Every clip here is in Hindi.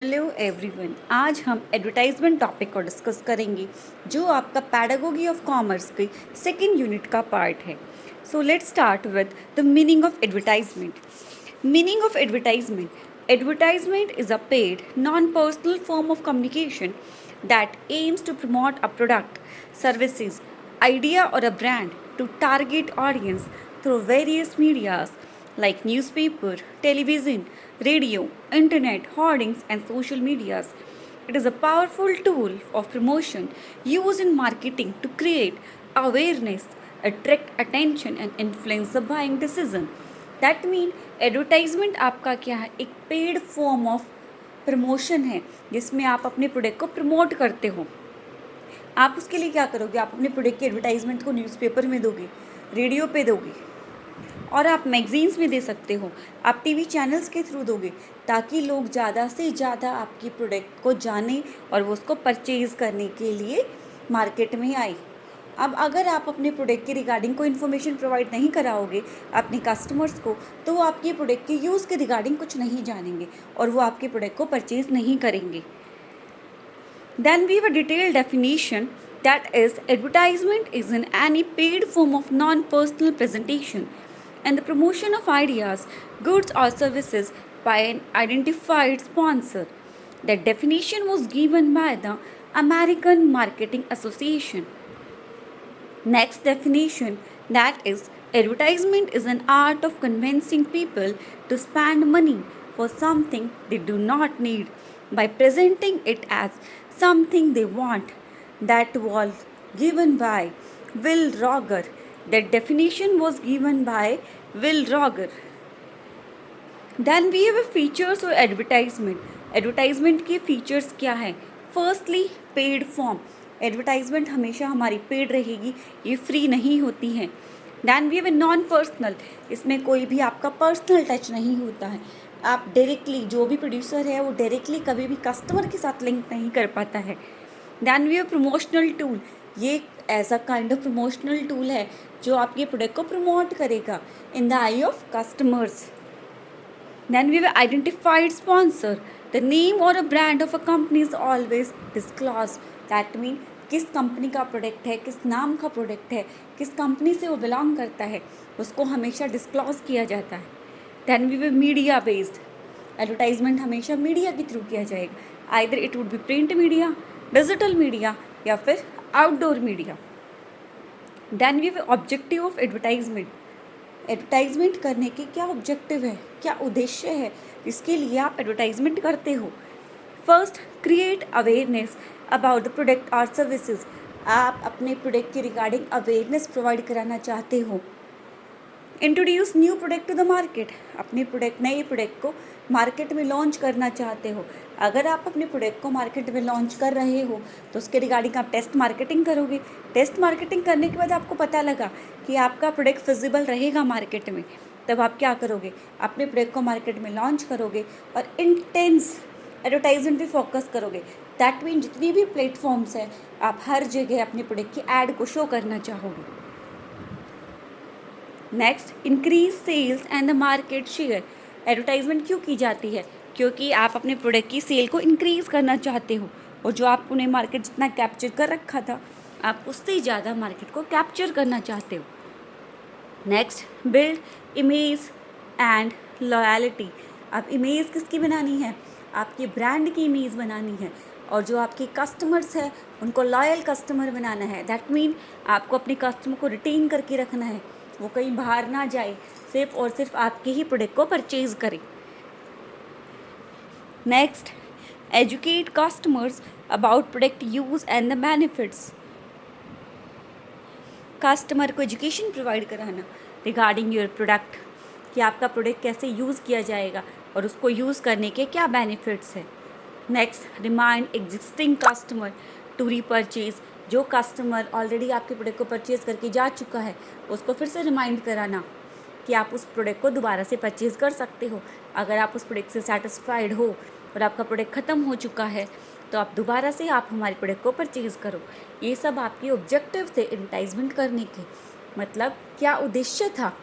हेलो एवरीवन, आज हम एडवर्टाइजमेंट टॉपिक को डिस्कस करेंगे जो आपका पैडागोगी ऑफ कॉमर्स के सेकंड यूनिट का पार्ट है। So let's start with the meaning of advertisement. Meaning of advertisement. Advertisement is a paid non personal form of communication that aims to promote a product, services, idea or a brand to target audience through various medias like newspaper, television, radio, internet, hoardings and social medias. It is a powerful tool of promotion used in marketing to create awareness, attract attention and influence the buying decision. That mean advertisement आपका क्या है, एक पेड फॉर्म ऑफ प्रमोशन है जिसमें आप अपने प्रोडक्ट को प्रमोट करते हो। आप उसके लिए क्या करोगे, आप अपने प्रोडक्ट की एडवर्टाइजमेंट को न्यूज़पेपर में दोगे, रेडियो पे दोगे और आप मैगजीन्स में दे सकते हो, आप टीवी चैनल्स के थ्रू दोगे ताकि लोग ज़्यादा से ज़्यादा आपकी प्रोडक्ट को जाने और वो उसको परचेज़ करने के लिए मार्केट में आए। अब अगर आप अपने प्रोडक्ट के रिगार्डिंग कोई इन्फॉर्मेशन प्रोवाइड नहीं कराओगे अपने कस्टमर्स को, तो वो आपके प्रोडक्ट के यूज़ के रिगार्डिंग कुछ नहीं जानेंगे और वो आपके प्रोडक्ट को परचेज़ नहीं करेंगे। Then we have a detailed definition, that is, advertisement is in any paid form of non-personal presentation and the promotion of ideas, goods or services by an identified sponsor. That definition was given by the American Marketing Association. Next definition, that is, advertisement is an art of convincing people to spend money for something they do not need by presenting it as something they want. That was given by Will Roger. That definition was given by Will Roger. Then we have a features और एडवर्टाइजमेंट। एडवर्टाइजमेंट के फीचर्स क्या है? Firstly paid form. एडवर्टाइजमेंट हमेशा हमारी पेड रहेगी, ये फ्री नहीं होती है। Then we have a non personal, इसमें कोई भी आपका पर्सनल टच नहीं होता है। आप डायरेक्टली, जो भी प्रोड्यूसर है वो डायरेक्टली कभी भी कस्टमर के साथ लिंक नहीं कर पाता है। Then we have promotional tool, ये ऐसा काइंड ऑफ प्रमोशनल टूल है जो आपके प्रोडक्ट को प्रमोट करेगा in the I of customers. Then we have identified sponsor. The name or a brand of a company is always disclosed. That means किस कंपनी का प्रोडक्ट है, किस नाम का प्रोडक्ट है, किस कंपनी से वो बिलोंग करता है, उसको हमेशा डिस्क्लोज किया जाता है। Then we have media based. Advertisement हमेशा मीडिया के थ्रू किया जाएगा, either it would be print media, digital media या फिर outdoor media. Then we have objective of advertisement. Advertisement करने के क्या ऑब्जेक्टिव है, क्या उद्देश्य है, इसके लिए आप एडवर्टाइजमेंट करते हो। First, create awareness about the product और सर्विसेज। आप अपने प्रोडक्ट के रिगार्डिंग अवेयरनेस प्रोवाइड कराना चाहते हो। Introduce new product to the market, अपने प्रोडक्ट, नए प्रोडक्ट को मार्केट में लॉन्च करना चाहते हो। अगर आप अपने प्रोडक्ट को मार्केट में लॉन्च कर रहे हो तो उसके रिगार्डिंग आप टेस्ट मार्केटिंग करोगे। टेस्ट मार्केटिंग करने के बाद आपको पता लगा कि आपका प्रोडक्ट फिजिबल रहेगा मार्केट में, तब आप क्या करोगे, अपने प्रोडक्ट को मार्केट में लॉन्च करोगे और इंटेंस एडवर्टाइजमेंट पे फोकस करोगे। दैट मीन जितनी भी प्लेटफॉर्म्स हैं, आप हर जगह अपने प्रोडक्ट की ऐड को शो करना चाहोगे। Next, increase sales and the market share. Advertisement क्यों की जाती है? क्योंकि आप अपने प्रोडक्ट की सेल को इंक्रीज़ करना चाहते हो और जो आपने मार्केट जितना कैप्चर कर रखा था, आप उससे ज़्यादा मार्केट को कैप्चर करना चाहते हो। Next, build image and loyalty. अब इमेज किसकी बनानी है? आपके ब्रांड की इमेज बनानी है और जो आपके कस्टमर्स हैं उनको लॉयल कस्टमर बनाना है। दैट मीन आपको अपने कस्टमर को रिटेन करके रखना है, वो कहीं बाहर ना जाए, सिर्फ और सिर्फ आपके ही प्रोडक्ट को परचेज करें। Next, educate customers about product use and the benefits. Customer को एजुकेशन प्रोवाइड कराना रिगार्डिंग योर प्रोडक्ट, कि आपका प्रोडक्ट कैसे यूज़ किया जाएगा और उसको यूज़ करने के क्या बेनिफिट्स है। Next, remind existing customer to repurchase. जो कस्टमर ऑलरेडी आपके प्रोडक्ट को परचेज़ करके जा चुका है उसको फिर से रिमाइंड कराना कि आप उस प्रोडक्ट को दोबारा से परचेज़ कर सकते हो। अगर आप उस प्रोडक्ट से सेटिस्फाइड हो और आपका प्रोडक्ट ख़त्म हो चुका है तो आप दोबारा से आप हमारे प्रोडक्ट को परचेज़ करो। ये सब आपके ऑब्जेक्टिव थे एडवर्टाइजमेंट करने के। मतलब क्या उद्देश्य था,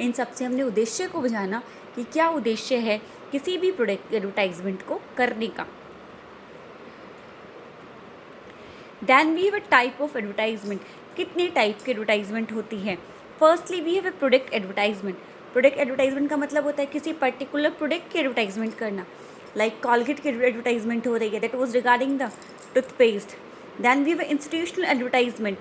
इन सब से हमने उद्देश्य को जाना कि क्या उद्देश्य है किसी भी प्रोडक्ट एडवर्टाइजमेंट को करने का। Then we have a type of advertisement. कितने टाइप की एडवर्टाइजमेंट होती है? Firstly we have a product advertisement. Product advertisement का मतलब होता है किसी पर्टिकुलर प्रोडक्ट की एडवर्टाइजमेंट करना। लाइक कॉलगेट की एडवर्टाइजमेंट हो रही है, that was regarding the toothpaste. Then we have institutional advertisement.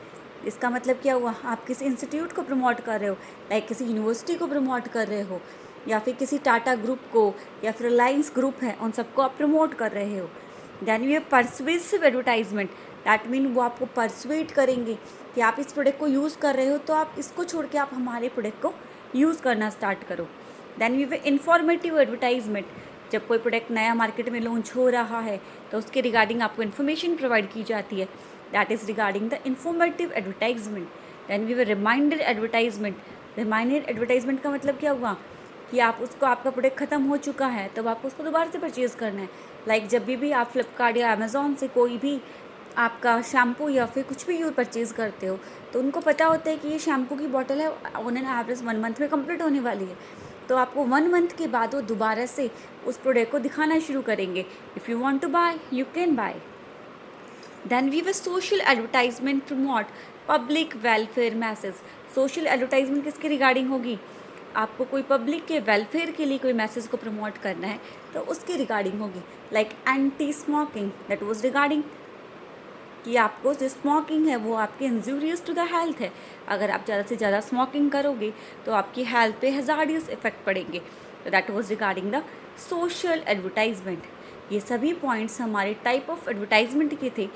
इसका मतलब क्या हुआ? आप किसी इंस्टीट्यूट को प्रमोट कर रहे हो, लाइक किसी यूनिवर्सिटी को प्रमोट कर रहे हो, या फिर किसी टाटा ग्रुप को, या फिर रिलायंस ग्रुप है उन सबको आप प्रमोट कर रहे हो। Then we have persuasive advertisement. That mean वो आपको परसुएट करेंगे कि आप इस प्रोडक्ट को यूज़ कर रहे हो तो आप इसको छोड़ के आप हमारे प्रोडक्ट को यूज़ करना स्टार्ट करो। Then we have informative advertisement. जब कोई प्रोडक्ट नया मार्केट में लॉन्च हो रहा है तो उसके रिगार्डिंग आपको इन्फॉर्मेशन प्रोवाइड की जाती है, that is regarding the informative advertisement. Then we have reminder advertisement. Reminder advertisement का मतलब क्या हुआ कि आप उसको, आपका प्रोडक्ट ख़त्म हो चुका है तब आपको उसको दोबारा से परचेज़ करना है। लाइक जब भी आप फ्लिपकार्ट या अमेज़ॉन से कोई भी आपका शैम्पू या फिर कुछ भी यूँ परचेज़ करते हो तो उनको पता होता है कि ये शैम्पू की बॉटल है ऑन एन एवरेज 1 मंथ में कंप्लीट होने वाली है, तो आपको 1 मंथ के बाद वो दोबारा से उस प्रोडक्ट को दिखाना शुरू करेंगे। If you want to buy you can buy. Then we way social advertisement promote public welfare message. Social advertisement किसके रिगार्डिंग होगी? आपको कोई पब्लिक के वेलफेयर के लिए कोई मैसेज को प्रमोट करना है तो उसके रिगार्डिंग होगी। Like anti smoking, that was regarding कि आपको जो स्मोकिंग है वो आपके इंजूरियस टू द हेल्थ है। अगर आप ज़्यादा से ज़्यादा स्मोकिंग करोगे तो आपकी हेल्थ पे हज़ार्डियस इफेक्ट पड़ेंगे। तो that was regarding the social advertisement. ये सभी पॉइंट्स हमारे टाइप ऑफ एडवर्टाइजमेंट के थे।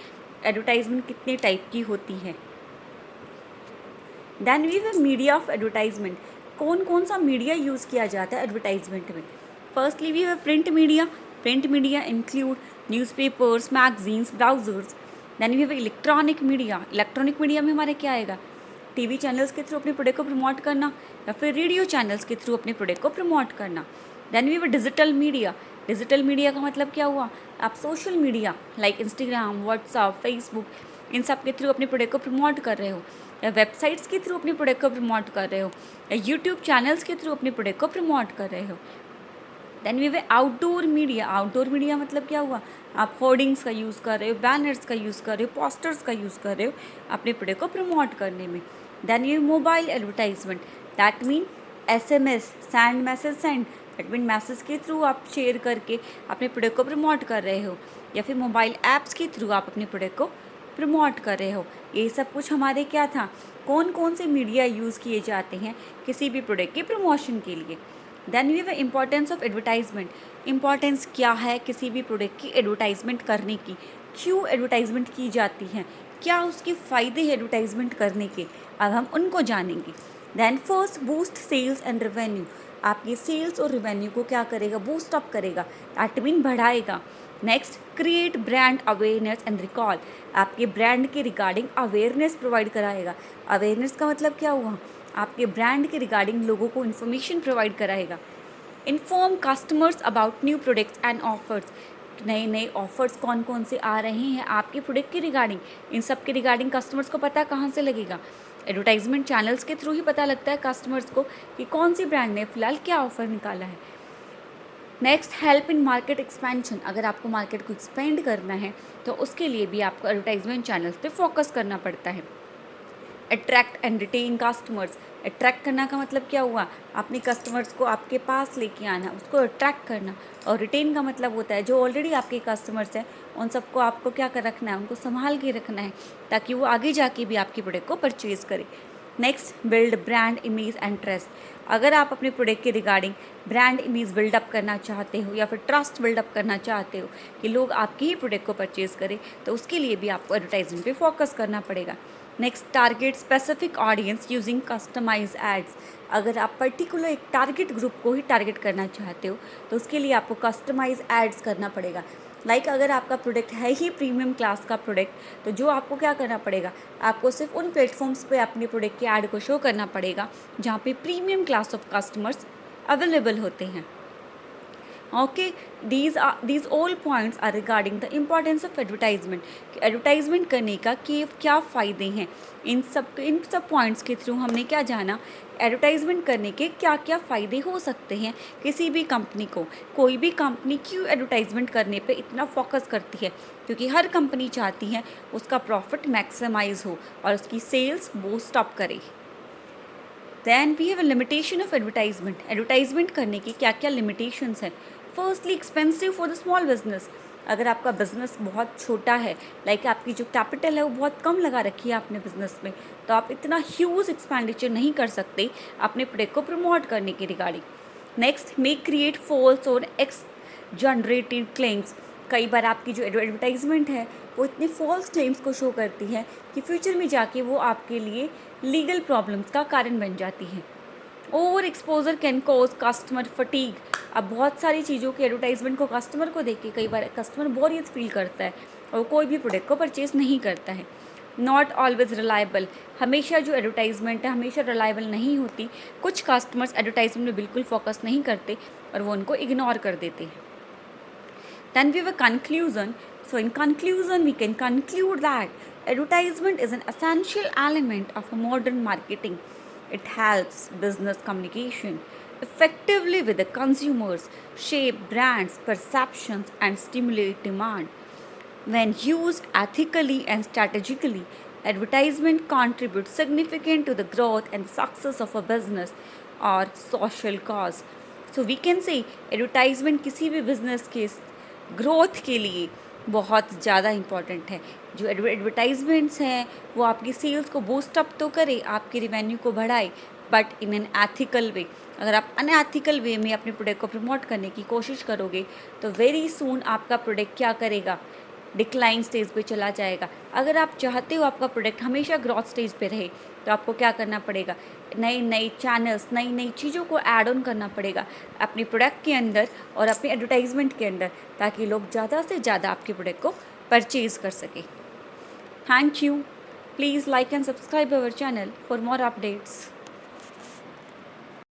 एडवर्टाइजमेंट कितने टाइप की होती है। Then we have media of advertisement. कौन कौन सा मीडिया यूज़ किया जाता है एडवर्टाइजमेंट में? Firstly we have print media. Print media include newspapers, magazines, browsers. Then we have electronic media. Electronic media में हमारे क्या आएगा? टीवी चैनल्स के थ्रू अपने प्रोडक्ट को प्रमोट करना या फिर रेडियो चैनल्स के थ्रू अपने प्रोडक्ट को प्रमोट करना। Then we have digital media. Digital media का मतलब क्या हुआ? आप social media like Instagram, WhatsApp, Facebook, इन सब के थ्रू अपने प्रोडक्ट को प्रमोट कर रहे हो, या वेबसाइट्स के थ्रू अपने प्रोडक्ट को प्रमोट कर रहे हो, या यूट्यूब चैनल्स के थ्रू अपने प्रोडक्ट को प्रमोट कर रहे हो। Then we way outdoor media. Outdoor media मतलब क्या हुआ? आप होर्डिंग्स का यूज़ कर रहे हो, बैनर्स का यूज़ कर रहे हो, पोस्टर्स का यूज़ कर रहे हो अपने प्रोडक्ट को प्रमोट करने में। देन ये mobile advertisement, that mean SMS, send message send, that mean message के थ्रू आप शेयर करके अपने प्रोडक्ट को प्रमोट कर रहे हो, या फिर मोबाइल ऐप्स के थ्रू आप अपने प्रोडक्ट को प्रमोट कर रहे हो। ये सब कुछ हमारे क्या था? कौन कौन से मीडिया यूज़ किए जाते हैं किसी भी प्रोडक्ट के प्रमोशन के लिए। Then we have importance of advertisement. Importance क्या है किसी भी प्रोडक्ट की एडवर्टाइजमेंट करने की? क्यों एडवर्टाइजमेंट की जाती है? क्या उसके फ़ायदे हैं एडवर्टाइजमेंट करने के? अब हम उनको जानेंगे। Then first, boost sales and revenue. आपके सेल्स और रेवेन्यू को क्या करेगा? बूस्ट अप करेगा, दैट मीन बढ़ाएगा। Next, create brand awareness and recall. आपके ब्रांड के रिगार्डिंग अवेयरनेस प्रोवाइड कराएगा। अवेयरनेस का मतलब क्या हुआ? आपके ब्रांड के रिगार्डिंग लोगों को इन्फॉर्मेशन प्रोवाइड कराएगा। Inform customers about new products and offers. नए नए ऑफर्स कौन कौन से आ रहे हैं आपके प्रोडक्ट के रिगार्डिंग, इन सब के रिगार्डिंग कस्टमर्स को पता कहाँ से लगेगा? एडवर्टाइजमेंट चैनल्स के थ्रू ही पता लगता है कस्टमर्स को कि कौन सी ब्रांड ने फ़िलहाल क्या ऑफ़र निकाला है। Next, help in market expansion. अगर आपको मार्केट को एक्सपेंड करना है तो उसके लिए भी आपको एडवर्टाइजमेंट चैनल्स पे फोकस करना पड़ता है। Attract and retain customers. Attract करना का मतलब क्या हुआ? अपने कस्टमर्स को आपके पास लेके आना, उसको अट्रैक्ट करना। और रिटेन का मतलब होता है जो ऑलरेडी आपके कस्टमर्स हैं उन सबको आपको क्या कर रखना है? उनको संभाल के रखना है ताकि वो आगे जाके भी आपके प्रोडक्ट को परचेज़ करें। Next, build brand image and trust. अगर आप अपने प्रोडक्ट के रिगार्डिंग ब्रांड इमेज बिल्डअप करना चाहते हो या फिर ट्रस्ट बिल्डअप करना चाहते हो कि लोग आपके ही प्रोडक्ट को परचेज़ करें, तो उसके लिए भी आपको एडवर्टाइजमेंट पे फोकस करना पड़ेगा। Next, target specific audience using customise ads. अगर आप पर्टिकुलर एक टारगेट ग्रुप को ही टारगेट करना चाहते हो तो उसके लिए आपको कस्टमाइज एड्स करना पड़ेगा। लाइक अगर आपका प्रोडक्ट है ही प्रीमियम क्लास का प्रोडक्ट तो जो आपको क्या करना पड़ेगा? आपको सिर्फ उन प्लेटफॉर्म्स पे अपने प्रोडक्ट के ऐड को शो करना पड़ेगा जहाँ पे premium class of customers available होते हैं। Okay, these all points are regarding the importance of advertisement. कि एडवर्टाइजमेंट करने का क्या फ़ायदे हैं, इन सब पॉइंट्स के थ्रू हमने क्या जाना, एडवर्टाइजमेंट करने के क्या क्या फ़ायदे हो सकते हैं किसी भी कंपनी को। कोई भी कंपनी क्यों एडवर्टाइजमेंट करने पे इतना फोकस करती है, क्योंकि हर कंपनी चाहती है उसका प्रॉफिट मैक्सिमाइज हो और उसकी सेल्स बूस्ट अप करे। Then we have a limitation of advertisement. Advertisement करने की क्या क्या लिमिटेशंस हैं। Firstly expensive for the small business. अगर आपका बिजनेस बहुत छोटा है, लाइक आपकी जो कैपिटल है वो बहुत कम लगा रखी है आपने बिजनेस में, तो आप इतना ह्यूज एक्सपेंडिचर नहीं कर सकते अपने प्रोडक्ट को प्रमोट करने के regarding. Next, may create false और एक्स जनरेटेड क्लेम्स। कई बार आपकी जो एडवर्टाइजमेंट है वो इतने फॉल्स क्लेम्स को शो करती है कि फ्यूचर में जाके वो आपके लिए लीगल प्रॉब्लम्स का कारण बन जाती है। Over exposure can cause customer fatigue. अब बहुत सारी चीज़ों के एडवर्टाइजमेंट को कस्टमर को देख के कई बार कस्टमर बोरियत फील करता है और कोई भी प्रोडक्ट को परचेज नहीं करता है। Not always reliable. हमेशा जो एडवर्टाइजमेंट है हमेशा रिलायबल नहीं होती। कुछ कस्टमर्स एडवर्टाइजमेंट में बिल्कुल फोकस नहीं करते और वो उनको इग्नोर कर देते हैं। Then we have a conclusion. So in conclusion, we can conclude that advertisement is an essential element of a modern marketing. It helps business communication effectively with the consumers, shape brands, perceptions, and stimulate demand. When used ethically and strategically, advertisement contributes significantly to the growth and success of a business or social cause. So we can say advertisement किसी भी business के ग्रोथ के लिए बहुत ज़्यादा इम्पॉर्टेंट है। जो एडवर्टाइजमेंट्स हैं वो आपकी सेल्स को बूस्ट अप तो करे, आपके रिवेन्यू को बढ़ाए, बट इन एन एथिकल वे। अगर आप अनएथिकल वे में अपने प्रोडक्ट को प्रमोट करने की कोशिश करोगे तो वेरी सून आपका प्रोडक्ट क्या करेगा, डिक्लाइन स्टेज पे चला जाएगा। अगर आप चाहते हो आपका प्रोडक्ट हमेशा ग्रोथ स्टेज पे रहे तो आपको क्या करना पड़ेगा, नए नए चैनल्स, नई नई चीज़ों को ऐड ऑन करना पड़ेगा अपने प्रोडक्ट के अंदर और अपने एडवर्टाइजमेंट के अंदर, ताकि लोग ज़्यादा से ज़्यादा आपके प्रोडक्ट को परचेज़ कर सकें। Thank you. Please like and subscribe our channel for more updates.